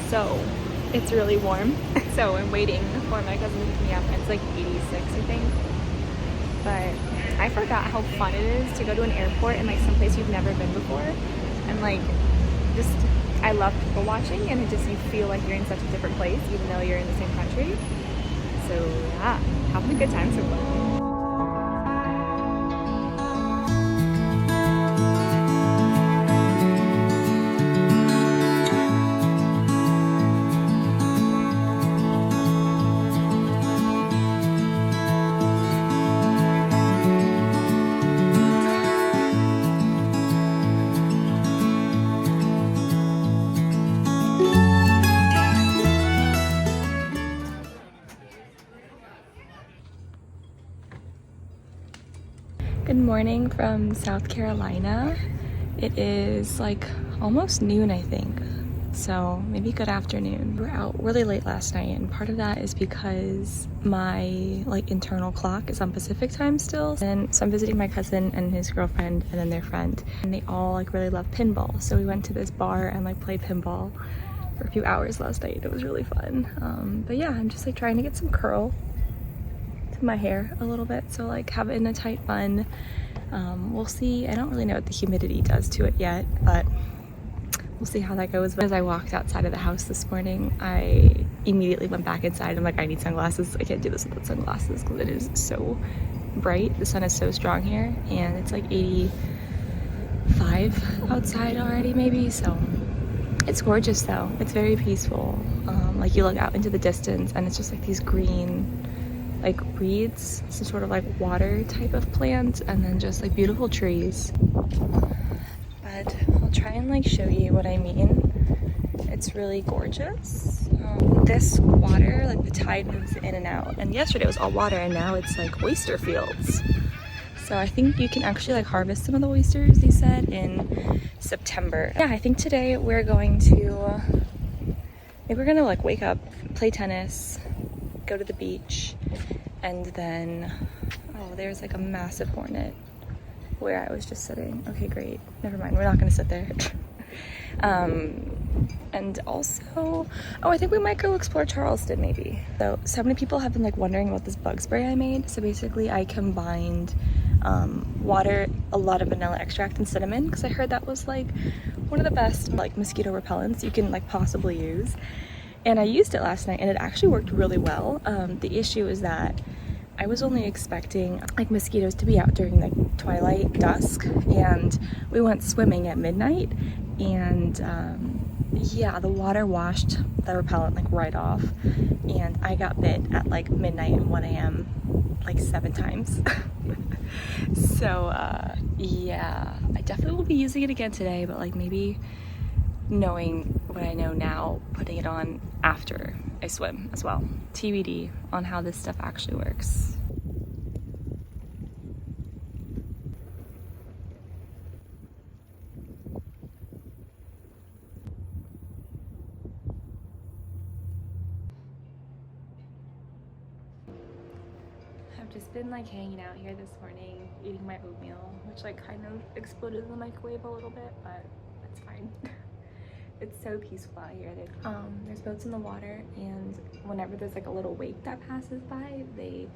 so it's really warm. So I'm waiting for my cousin to pick me up, and it's like 86, I think. But I forgot how fun it is to go to an airport in like someplace you've never been before, and like just I love people watching, and it just you feel like you're in such a different place even though you're in the same country. So yeah, having a good time so far. Good morning from South Carolina. It is like almost noon, I think. So maybe good afternoon. We were out really late last night, and part of that is because my like internal clock is on Pacific time still. And so I'm visiting my cousin and his girlfriend and then their friend, and they all like really love pinball. So we went to this bar and like played pinball for a few hours last night. It was really fun. But yeah, I'm just like trying to get some curl my hair a little bit, so like have it in a tight bun. We'll see. I don't really know what the humidity does to it yet, but we'll see how that goes. But as I walked outside of the house this morning, I immediately went back inside. I'm like, I need sunglasses. I can't do this without sunglasses because it is so bright. The sun is so strong here, and it's like 85 outside already maybe, so it's gorgeous though. It's very peaceful. Like you look out into the distance and it's just like these green like reeds, some sort of like water type of plant, and then just like beautiful trees. But I'll try and like show you what I mean. It's really gorgeous. This water, like the tide moves in and out, and yesterday it was all water and now it's like oyster fields. So I think you can actually like harvest some of the oysters, they said, in September. Yeah, I think today we're going to, maybe we're gonna like wake up, play tennis, go to the beach, and then, oh, there's like a massive hornet where I was just sitting. Okay, great. Never mind. We're not going to sit there. And also, oh, I think we might go explore Charleston maybe. So many people have been like wondering about this bug spray I made. So basically I combined water, a lot of vanilla extract, and cinnamon, because I heard that was like one of the best like mosquito repellents you can like possibly use. And I used it last night and it actually worked really well. The issue is that I was only expecting like mosquitoes to be out during like twilight, dusk, and we went swimming at midnight, and yeah, the water washed the repellent like right off, and I got bit at like midnight and 1 a.m. like 7 times. So yeah, I definitely will be using it again today, but like maybe knowing what I know now, putting it on after I swim as well. TBD on how this stuff actually works. I've just been like hanging out here this morning, eating my oatmeal, which like kind of exploded in the microwave a little bit, but that's fine. It's so peaceful out here. There's boats in the water, and whenever there's like a little wake that passes by, they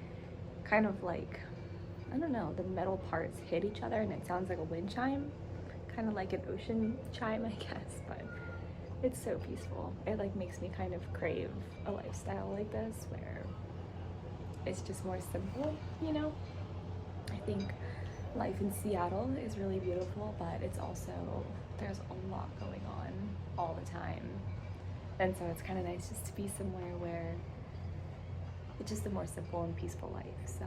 kind of like, I don't know, the metal parts hit each other and it sounds like a wind chime, kind of like an ocean chime, I guess. But it's so peaceful. It like makes me kind of crave a lifestyle like this where it's just more simple, you know? I think life in Seattle is really beautiful, but it's also, there's a lot going on all the time, and so it's kind of nice just to be somewhere where it's just a more simple and peaceful life. So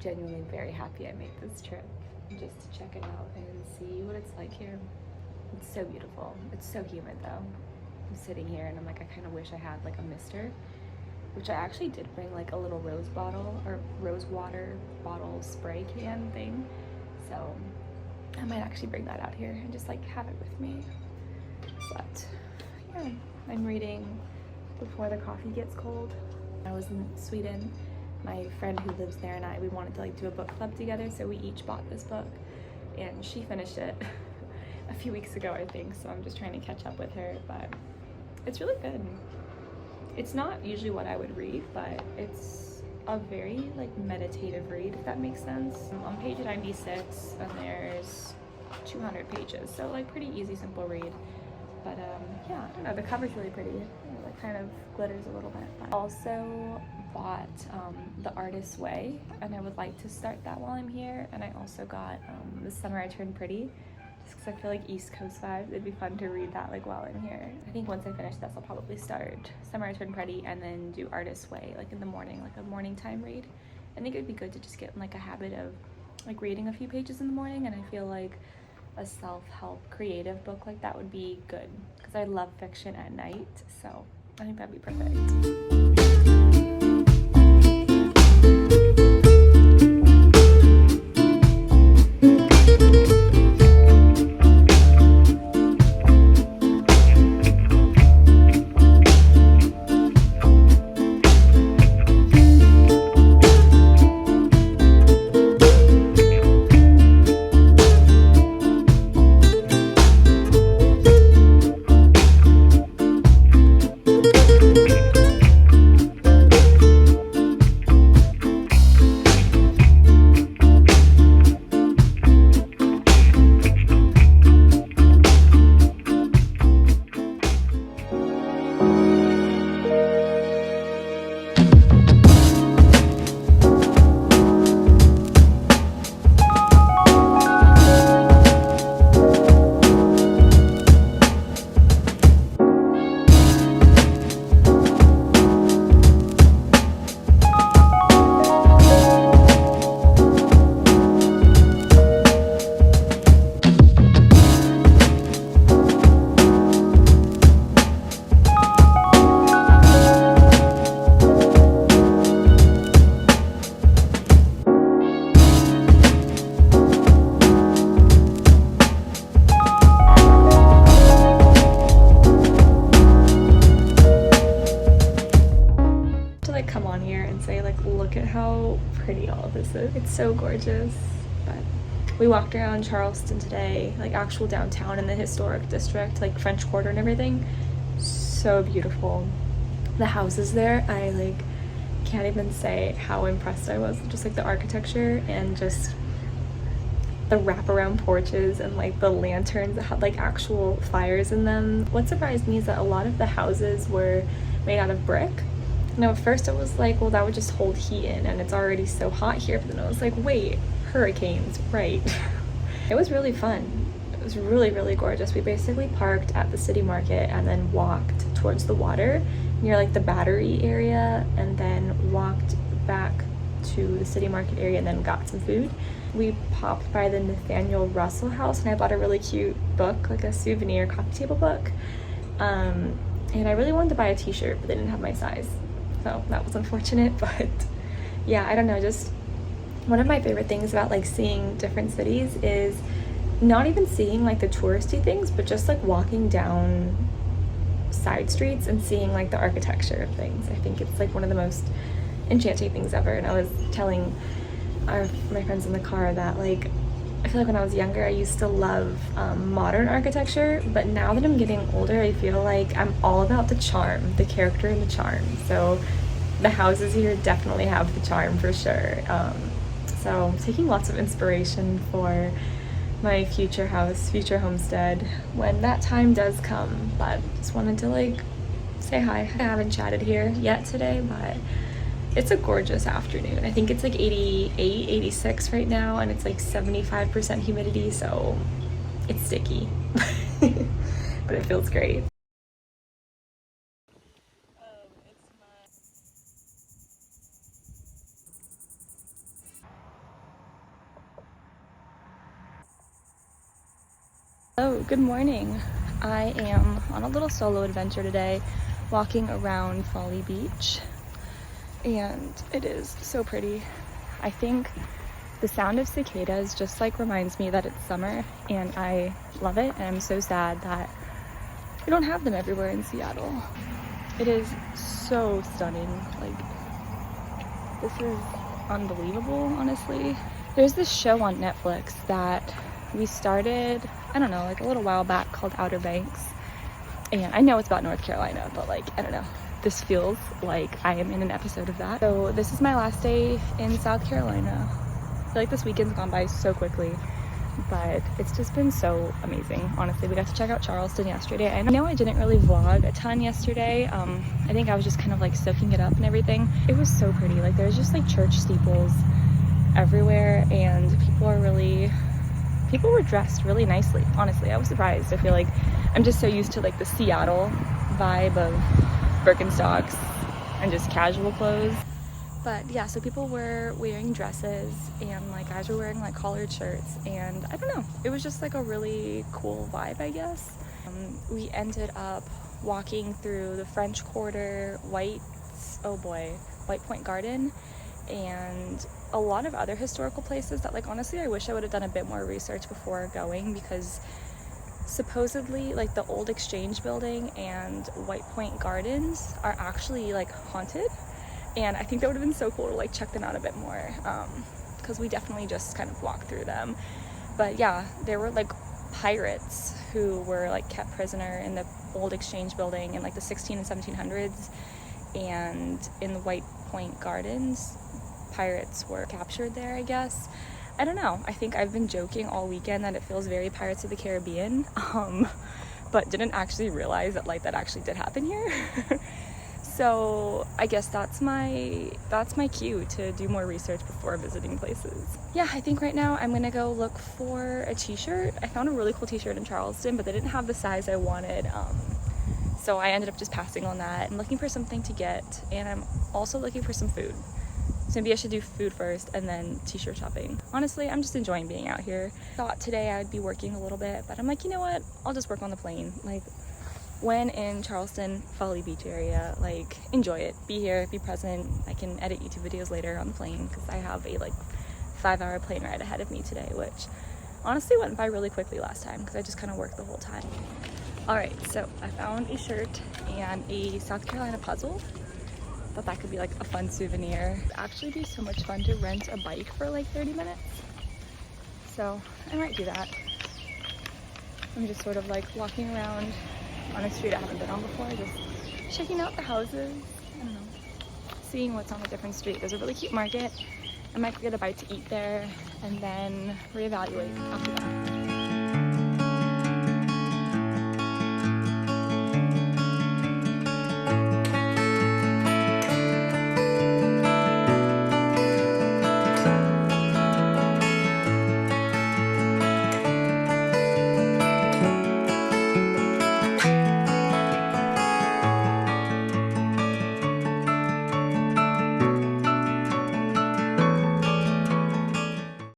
genuinely very happy I made this trip just to check it out and see what it's like here. It's so beautiful. It's so humid though. I'm sitting here and I'm like, I kind of wish I had like a mister, which I actually did bring like a little rose bottle or rose water bottle spray can thing, so I might actually bring that out here and just like have it with me. But yeah, I'm reading Before the Coffee Gets Cold. I was in Sweden. My friend who lives there and we wanted to like do a book club together, so we each bought this book, and she finished it a few weeks ago, I think, so I'm just trying to catch up with her. But It's really good. It's not usually what I would read, but it's a very like meditative read, if that makes sense. On page 96, and there's 200 pages, so like pretty easy, simple read. But yeah, I don't know, the cover's really pretty. It like kind of glitters a little bit. But I also bought The Artist's Way, and I would like to start that while I'm here. And I also got The Summer I Turned Pretty, just because I feel like East Coast vibes. It'd be fun to read that like while I'm here. I think once I finish this, I'll probably start Summer I Turned Pretty and then do Artist's Way like in the morning, like a morning time read. I think it'd be good to just get in like a habit of like reading a few pages in the morning, and I feel like a self-help creative book like that would be good because I love fiction at night, so I think that'd be perfect. It's so gorgeous. But we walked around Charleston today, like actual downtown in the historic district, like French Quarter and everything. So beautiful. The houses there, I like can't even say how impressed I was. Just like the architecture and just the wraparound porches and like the lanterns that had like actual fires in them. What surprised me is that a lot of the houses were made out of brick. Now at first I was like, well, that would just hold heat in and it's already so hot here. But then I was like, wait, hurricanes, right? It was really fun. It was really, really gorgeous. We basically parked at the city market and then walked towards the water near like the Battery area, and then walked back to the city market area and then got some food. We popped by the Nathaniel Russell house and I bought a really cute book, like a souvenir coffee table book. And I really wanted to buy a t-shirt, but they didn't have my size. So that was unfortunate, but yeah, I don't know, just one of my favorite things about like seeing different cities is not even seeing like the touristy things, but just like walking down side streets and seeing like the architecture of things. I think it's like one of the most enchanting things ever. And I was telling my friends in the car that like I feel like when I was younger I used to love modern architecture, but now that I'm getting older I feel like I'm all about the charm, the character and the charm. So the houses here definitely have the charm for sure. So I'm taking lots of inspiration for my future house, future homestead when that time does come. But just wanted to like say hi. I haven't chatted here yet today, but it's a gorgeous afternoon. I think it's like 88, 86 right now, and it's like 75% humidity, so it's sticky. But it feels great. Hello, good morning. I am on a little solo adventure today, walking around Folly Beach. And it is so pretty. I think the sound of cicadas just like reminds me that it's summer, and I love it, and I'm so sad that we don't have them everywhere in Seattle. It is so stunning. Like, this is unbelievable, honestly. There's this show on Netflix that we started, I don't know, like a little while back called Outer Banks. And I know it's about North Carolina, but like, I don't know. This feels like I am in an episode of that. So this is my last day in South Carolina. I feel like this weekend's gone by so quickly, but it's just been so amazing. Honestly, we got to check out Charleston yesterday. I know I didn't really vlog a ton yesterday. I think I was just kind of like soaking it up and everything. It was so pretty. Like there's just like church steeples everywhere, and people were dressed really nicely. Honestly, I was surprised. I feel like I'm just so used to like the Seattle vibe of Birkenstocks and just casual clothes. But yeah, so people were wearing dresses, and like guys were wearing like collared shirts, and I don't know, it was just like a really cool vibe, I guess. We ended up walking through the French Quarter, White Point Garden, and a lot of other historical places that like honestly I wish I would have done a bit more research before going, because supposedly like the old Exchange building and White Point Gardens are actually like haunted, and I think that would have been so cool to like check them out a bit more, because we definitely just kind of walked through them. But yeah, there were like pirates who were like kept prisoner in the old Exchange building in like the 16 and 1700s, and in the White Point Gardens pirates were captured there, I guess. I don't know, I think I've been joking all weekend that it feels very Pirates of the Caribbean, but didn't actually realize that like that actually did happen here. So I guess that's my cue to do more research before visiting places. Yeah, I think right now I'm gonna go look for a t-shirt. I found a really cool t-shirt in Charleston, but they didn't have the size I wanted, so I ended up just passing on that. I'm looking for something to get, and I'm also looking for some food. So maybe I should do food first and then t-shirt shopping. Honestly, I'm just enjoying being out here. Thought today I would be working a little bit, but I'm like, you know what? I'll just work on the plane. Like, when in Charleston, Folly Beach area, like, enjoy it. Be here, be present. I can edit YouTube videos later on the plane, because I have a like 5-hour plane ride ahead of me today, which honestly went by really quickly last time because I just kind of worked the whole time. All right, so I found a shirt and a South Carolina puzzle. Thought that could be like a fun souvenir. It'd actually be so much fun to rent a bike for like 30 minutes. So I might do that. I'm just sort of like walking around on a street I haven't been on before, just checking out the houses, I don't know, seeing what's on a different street. There's a really cute market. I might get a bite to eat there and then reevaluate after that.